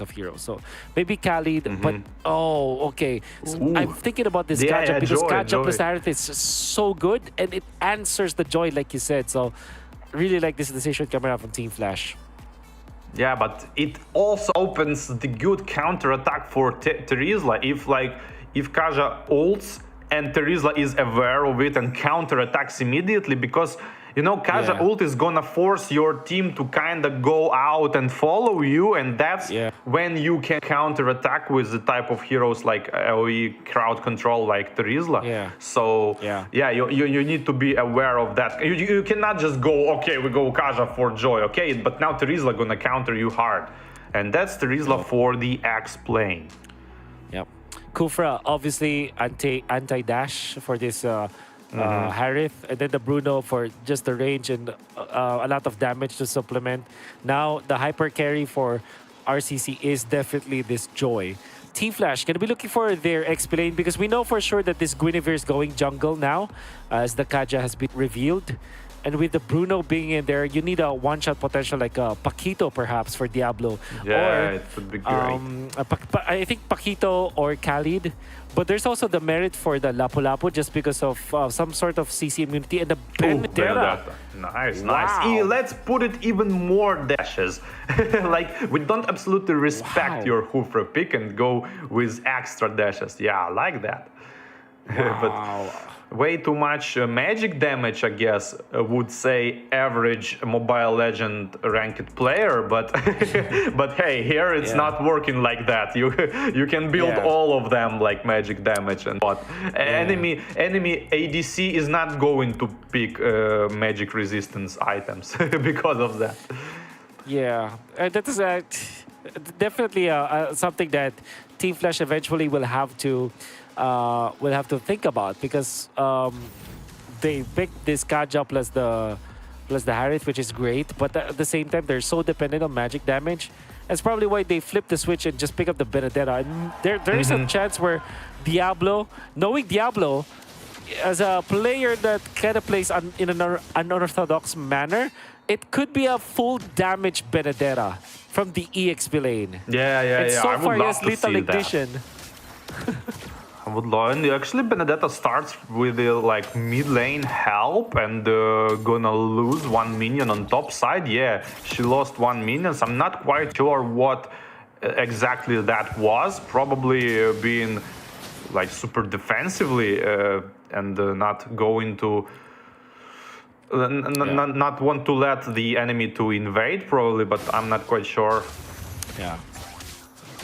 of heroes. So maybe Khalid, but Mhm. okay. Ooh. I'm thinking about this Yeah, Kaja yeah, because Joy, Kaja plus Joy. Aerith is just so good and it answers the joy, like you said. So really like this decision coming out from Team Flash. Yeah, but it also opens the good counter attack for Terizla if Kaja ults and Terizla is aware of it and counter attacks immediately, because Kaja Yeah. ult is gonna force your team to kind of go out and follow you, and that's Yeah. when you can counter attack with the type of heroes like AoE crowd control like Terizla. Yeah. So Yeah. you need to be aware of that. You cannot just go, okay, we go Kaja for joy, okay, but now Terizla gonna counter you hard, and that's Terizla Yep. for the X plane. Yep. Kufra obviously anti dash for this Harith, and then the Bruno for just the range and a lot of damage to supplement. Now the hyper carry for RCC is definitely this Joy. Team Flash gonna be looking for their X lane because we know for sure that this Guinevere is going jungle now, as the Kaja has been revealed. And with the Bruno being in there, you need a one-shot potential like a Paquito perhaps for Diablo. Yeah, Or it would be great. I think Paquito or Khalid. But there's also the merit for the Lapu-Lapu just because of some sort of CC immunity and the Benedetta. Nice, Wow. nice. Let's put it even more dashes. Like, we don't absolutely respect Wow. your Hoofra pick and go with extra dashes. Yeah, I like that. Wow. But way too much magic damage, I guess, would say average Mobile Legend ranked player. But but hey, here it's Yeah. not working like that. You can build Yeah. all of them like magic damage, and what enemy ADC is not going to pick magic resistance items because of that. Yeah, that is definitely something that Team Flash eventually will have to think about because they picked this Kaja plus the Harith, which is great, but at the same time they're so dependent on magic damage. That's probably why they flipped the switch and just pick up the Benedetta. And there is a chance where Diablo, knowing Diablo as a player that kind of plays in an unorthodox manner, it could be a full damage Benedetta from the EXP lane. Yeah. And so I would far, he love has to lethal see that. ignition. I would love, and actually Benedetta starts with the like mid lane help and gonna lose one minion on top side. Yeah, she lost one minion. So I'm not quite sure what exactly that was. Probably being like super defensively and not going to not want to let the enemy to invade probably, but I'm not quite sure. Yeah.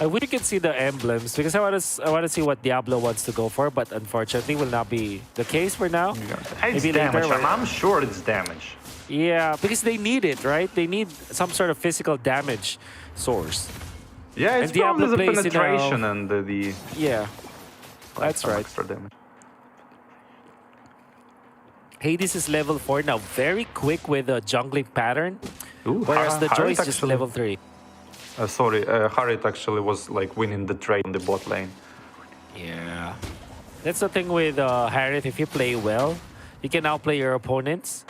I wish you could see the emblems because I want to see what Diablo wants to go for, but unfortunately will not be the case for now. It's Maybe damage. later. I'm sure it's damage. Yeah, because they need it, right? They need some sort of physical damage source. Yeah, it's And Diablo probably the plays in a- penetration and the Yeah, that's some right. extra damage. Hades is level 4 now, very quick with a jungling pattern, Ooh, whereas the Joy is Harith just actually- level 3. Sorry, Harith actually was like winning the trade on the bot lane. Yeah. That's the thing with Harith. If you play well, you can outplay your opponents.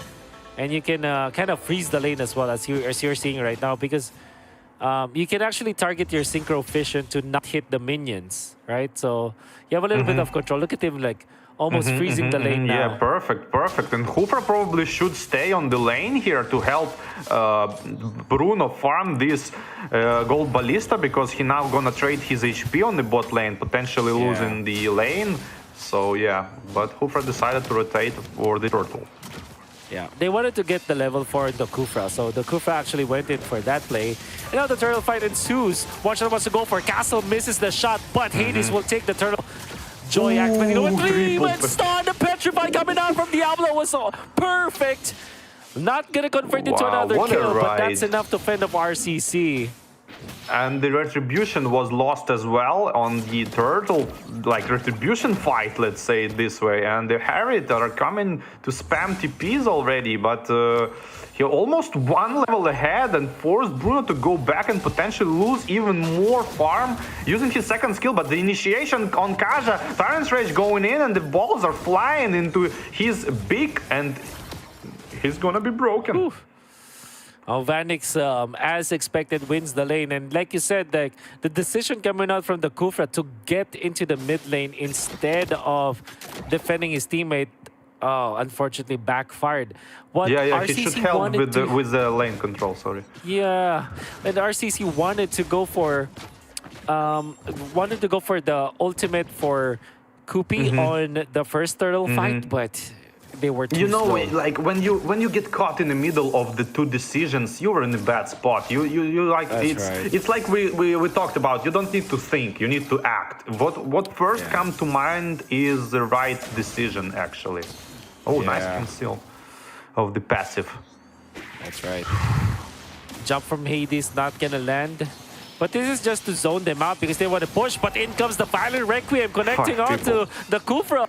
And you can kind of freeze the lane as well, as you're seeing right now. Because you can actually target your Synchro Fission to not hit the minions, right? So you have a little bit of control. Look at him like almost freezing the lane now. Yeah, perfect. And Hooper probably should stay on the lane here to help Bruno farm this gold ballista, because he now gonna trade his HP on the bot lane, potentially losing the lane. So yeah, but Hooper decided to rotate for the turtle. Yeah, they wanted to get the level 4 in the Kufra, so the Kufra actually went in for that play. And now the turtle fight ensues. Watcher wants to go for Castle, misses the shot, but Hades will take the turtle. Joy activating over 3, triple but stun, the Petrify coming out from Diablo was so perfect. Not gonna convert into Wow, another what a kill, but ride. that's enough to fend off RCC. And the retribution was lost as well on the turtle, like retribution fight, let's say it this way. And the Harith are coming to spam TPs already, but he almost one level ahead and forced Bruno to go back and potentially lose even more farm using his second skill. But the initiation on Kaja, Tyrant's Rage going in, and the balls are flying into his beak, and he's gonna be broken. Oof. Vanix, as expected, wins the lane. And like you said, the decision coming out from the Kufra to get into the mid lane instead of defending his teammate, unfortunately backfired. What Yeah, he should RCC help wanted with the lane control, sorry. Yeah, and RCC wanted to go for the ultimate for Kupi on the first turtle fight, but they were too slow. Like when you get caught in the middle of the two decisions, you are in a bad spot. You like it's like we talked about. You don't need to think. You need to act. What first comes to mind is the right decision, actually. Oh, nice conceal of the passive. That's right. Jump from Hades not gonna land. But this is just to zone them out because they want to push. But in comes the Violent Requiem connecting onto the Kufra.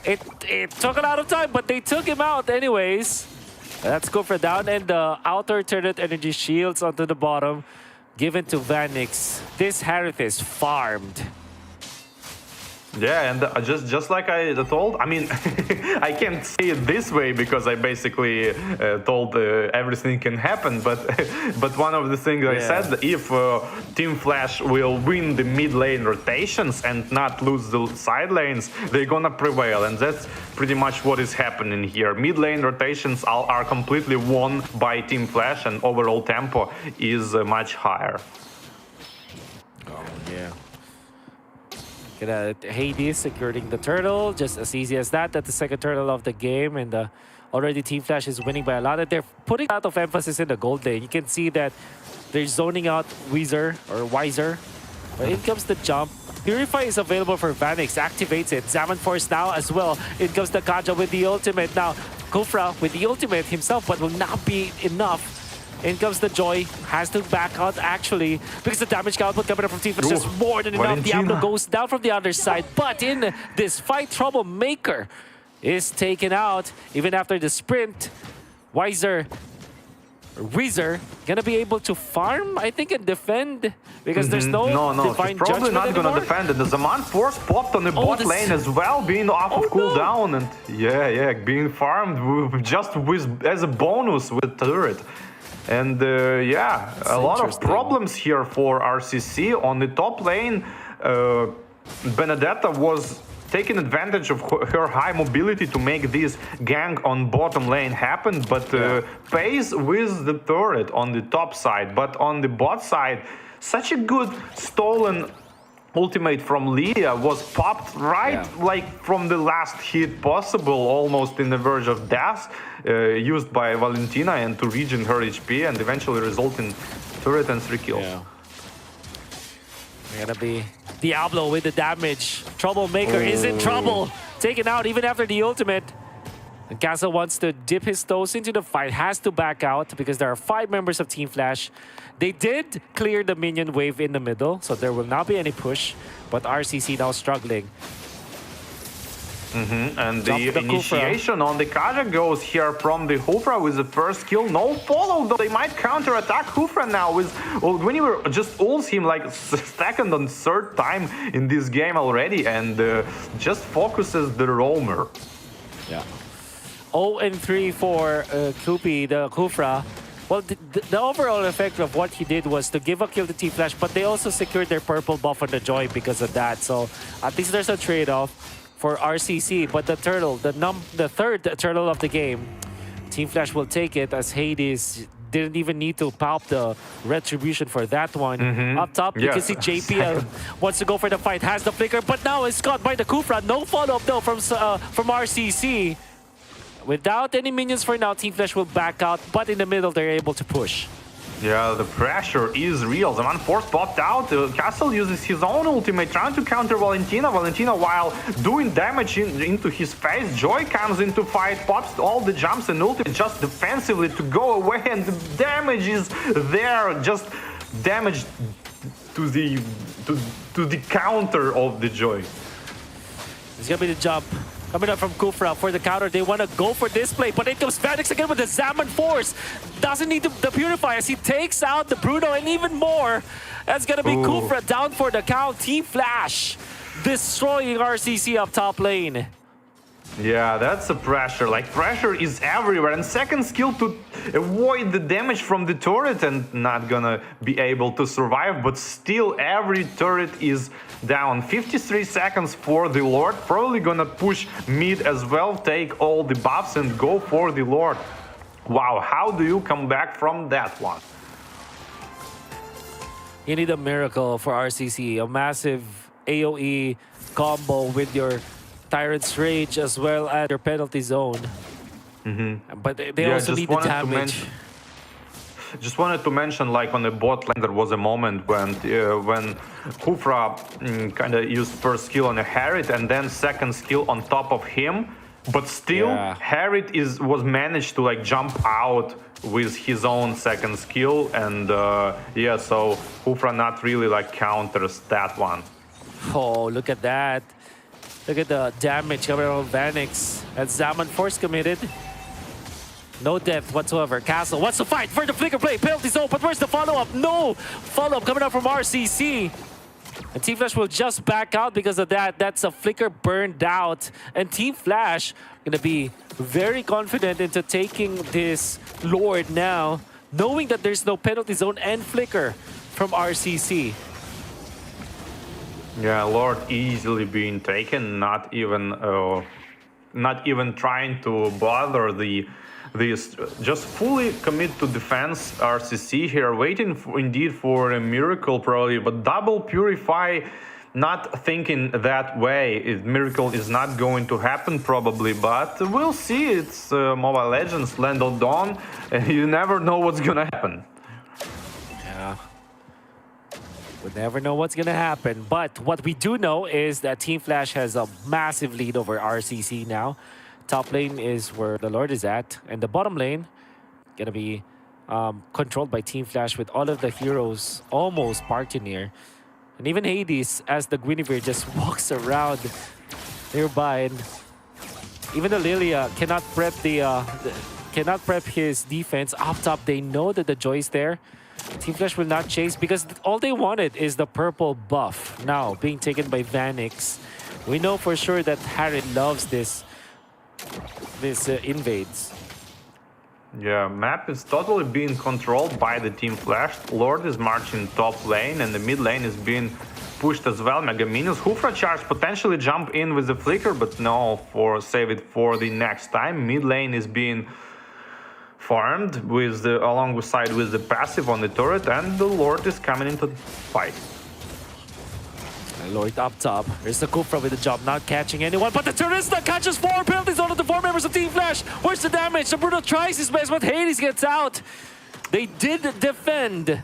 It took a lot of time, but they took him out anyways. That's Kufra down, and the outer turret energy shields onto the bottom, given to Vanix. This Harith is farmed. Yeah, and just like I told, I mean, I can't say it this way because I basically told everything can happen. But one of the things I said, if Team Flash will win the mid lane rotations and not lose the side lanes, they're gonna prevail, and that's pretty much what is happening here. Mid lane rotations are completely won by Team Flash, and overall tempo is much higher. Oh yeah. Hades securing the turtle, just as easy as that. That's the second turtle of the game, and already Team Flash is winning by a lot. And they're putting a lot of emphasis in the gold lane. You can see that they're zoning out Wiser. But in comes the jump. Purify is available for Vanix, activates it. Zaman Force now as well. In comes the Kaja with the ultimate. Now Kufra with the ultimate himself, but will not be enough. In comes the Joy, has to back out actually, because the damage output coming up from Team Flash is just more than enough. Diablo goes down from the other side, but in this fight, Troublemaker is taken out even after the sprint. Weezer gonna be able to farm, I think, and defend, because there's no divine he's probably not anymore. gonna defend it. The Zaman Force popped on the bot lane as well, being off of cooldown, and being farmed just as a bonus with turret. And a lot of problems here for RCC. On the top lane, Benedetta was taking advantage of her high mobility to make this gang on bottom lane happen, but pays with the turret on the top side. But on the bot side, such a good stolen ultimate from Leah was popped like from the last hit possible, almost in the verge of death, used by Valentina, and to regen her HP and eventually result in turret and 3 kills. Yeah. They're gonna be Diablo with the damage. Troublemaker is in trouble. Taken out even after the ultimate. And Castle wants to dip his toes into the fight, has to back out because there are 5 members of Team Flash. They did clear the minion wave in the middle, so there will not be any push, but RCC now struggling. And the initiation on the Kaja goes here from the Hufra with the first kill. No follow, though. They might counter-attack Hufra now with Guinevere just ults him like second and third time in this game already, and just focuses the roamer. Yeah. 0-3 for Kupi, the Kufra. Well, the overall effect of what he did was to give a kill to Team Flash, but they also secured their purple buff on the Joy because of that. So at least there's a trade-off for RCC. But the turtle, the third turtle of the game, Team Flash will take it, as Hades didn't even need to pop the retribution for that one. Up top, you can see JPL wants to go for the fight, has the flicker, but now it's caught by the Kufra. No follow-up though from RCC. Without any minions for now, Team Flash will back out, but in the middle, they're able to push. Yeah, the pressure is real. The Man Force popped out. Castle uses his own ultimate, trying to counter Valentina. Valentina, while doing damage into his face, Joy comes into fight, pops all the jumps and ultimate just defensively to go away, and the damage is there. Just damage to the counter of the Joy. It's gonna be the jump. Coming up from Kufra for the counter. They want to go for this play, but it comes Vanix again with the Zaman Force. Doesn't need the Purify as he takes out the Bruno, and even more. That's going to be Kufra down for the count. Team Flash destroying RCC up top lane. Yeah, that's a pressure. Like, pressure is everywhere. And second skill to avoid the damage from the turret and not gonna be able to survive. But still, every turret is down. 53 seconds for the Lord. Probably gonna push mid as well, take all the buffs and go for the Lord. Wow, how do you come back from that one? You need a miracle for RCC, a massive AoE combo with your Tyrant's Rage as well as your penalty zone. But they Yeah, also just need the wanted to damage. Just wanted to mention, like on the bot lane, there was a moment when Kufra kind of used first skill on a Harriet and then second skill on top of him, but still Harriet was managed to like jump out with his own second skill, and yeah, so Kufra not really like counters that one. Oh, look at that. Look at the damage coming out of Vanix. That's Zaman Force committed. No depth whatsoever. Castle wants to fight for the flicker play. Penalty zone, but where's the follow-up? No follow-up coming out from RCC. And Team Flash will just back out because of that. That's a flicker burned out. And Team Flash gonna be very confident into taking this Lord now, knowing that there's no penalty zone and flicker from RCC. Yeah, Lord easily being taken, not even trying to bother this. Just fully commit to defense. RCC here, waiting indeed for a miracle probably, but double purify, not thinking that way. Miracle is not going to happen probably, but we'll see. It's Mobile Legends, Land of Dawn, and you never know what's gonna happen. Yeah. We never know what's gonna happen, but what we do know is that Team Flash has a massive lead over RCC now. Top lane is where the Lord is at, and the bottom lane gonna be controlled by Team Flash with all of the heroes almost parked in here. And even Hades, as the Guinevere just walks around nearby, and even the Lilia cannot prep cannot prep his defense. Up top, they know that the Joy is there. Team Flash will not chase because all they wanted is the purple buff. Now being taken by Vanix. We know for sure that Harriet loves this invades. Yeah, map is totally being controlled by the Team Flash. Lord is marching top lane, and the mid lane is being pushed as well. Mega Minions, Hufra charge, potentially jump in with the flicker, but no, save it for the next time. Mid lane is being farmed alongside with the passive on the turret, and the Lord is coming into the fight. Lord up top. There's the Kufra with the job, not catching anyone, but the Turista catches 4 penalties on the 4 members of Team Flash. Where's the damage? The Bruno tries his best, but Hades gets out. They did defend,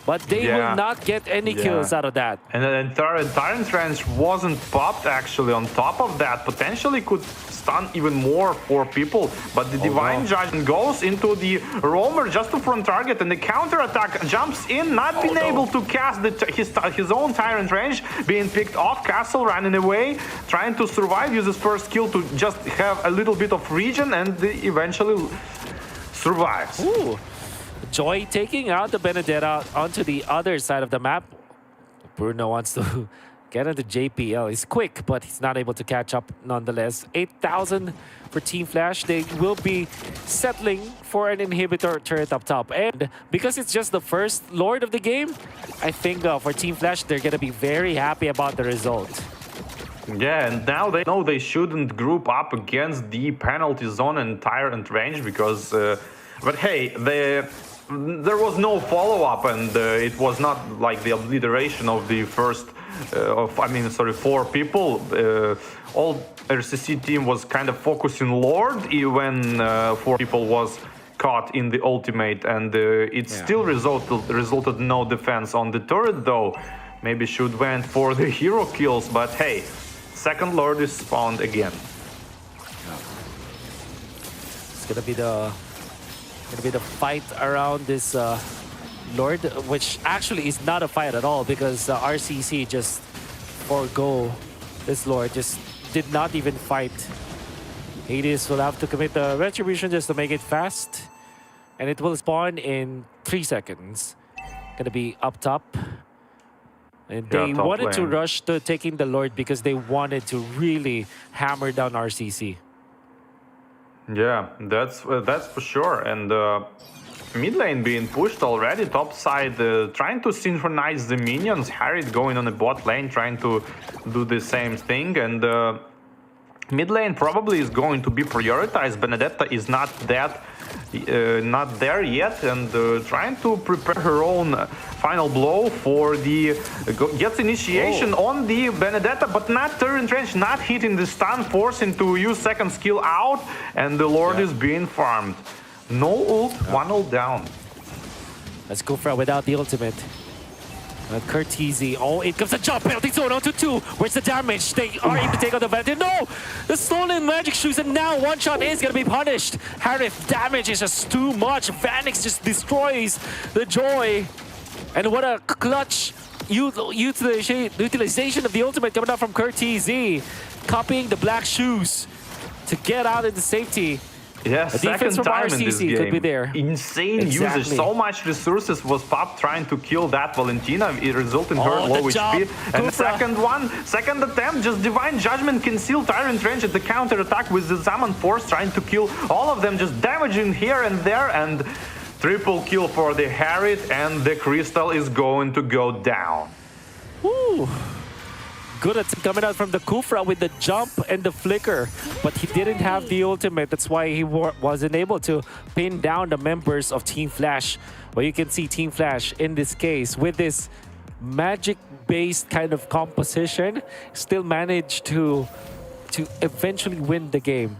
but they will not get any kills out of that. And then Tyrant's Range wasn't popped actually. On top of that, potentially could stun even more for people, but the Divine Judgment goes into the Roamer just to front target, and the counter attack jumps in, not being able to cast his own Tyrant Range, being picked off. Castle running away, trying to survive, uses first skill to just have a little bit of regen, and eventually survives. Ooh. Joy taking out the Benedetta onto the other side of the map. Bruno wants to get into JPL. He's quick, but he's not able to catch up nonetheless. 8,000 for Team Flash. They will be settling for an inhibitor turret up top. And because it's just the first Lord of the game, I think for Team Flash, they're going to be very happy about the result. Yeah, and now they know they shouldn't group up against the penalty zone and Tyrant Range because... but hey, there was no follow-up, and it was not like the obliteration of the first, 4 people. All RCC team was kind of focusing Lord, even 4 people was caught in the ultimate, and it still resulted no defense on the turret, though. Maybe should went for the hero kills, but hey, second Lord is spawned again. It's gonna be the fight around this Lord, which actually is not a fight at all because RCC just forgo this Lord, just did not even fight. Hades will have to commit the Retribution just to make it fast, and it will spawn in 3 seconds. Gonna be up top. And Yeah, they top wanted to lane. rush to taking the Lord because they wanted to really hammer down RCC. Yeah, that's for sure. And mid lane being pushed already. Top side trying to synchronize the minions. Harriet going on the bot lane trying to do the same thing. And mid lane probably is going to be prioritized. Benedetta is not not there yet, and trying to prepare her own final blow for the gets initiation on the Benedetta, but not turn trench, not hitting the stun, forcing to use second skill out, and the Lord is being farmed. No ult, one ult down. Let's go for it without the ultimate. Curtizi. Oh, it comes a jump penalty zone onto 2. Where's the damage? They are able to take out the advantage. No! The stolen magic shoes, and now one shot is going to be punished. Harith, damage is just too much. Vanix just destroys the joy. And what a clutch utilization of the ultimate coming out from Curtizi. Copying the black shoes to get out into safety. Yeah, second from time in this RCC game. could be there. Insane usage. So much resources was popped trying to kill that Valentina. It resulted in her low HP. And the second attempt, just Divine Judgment can seal Tyrant Range at the counter attack with the Zaman Force trying to kill all of them, just damaging here and there. And triple kill for the Harriet, and the Crystal is going to go down. Woo. Good attempt coming out from the Kufra with the jump and the flicker, but he didn't have the ultimate. That's why he wasn't able to pin down the members of Team Flash. Well, you can see Team Flash in this case with this magic-based kind of composition still managed to eventually win the game.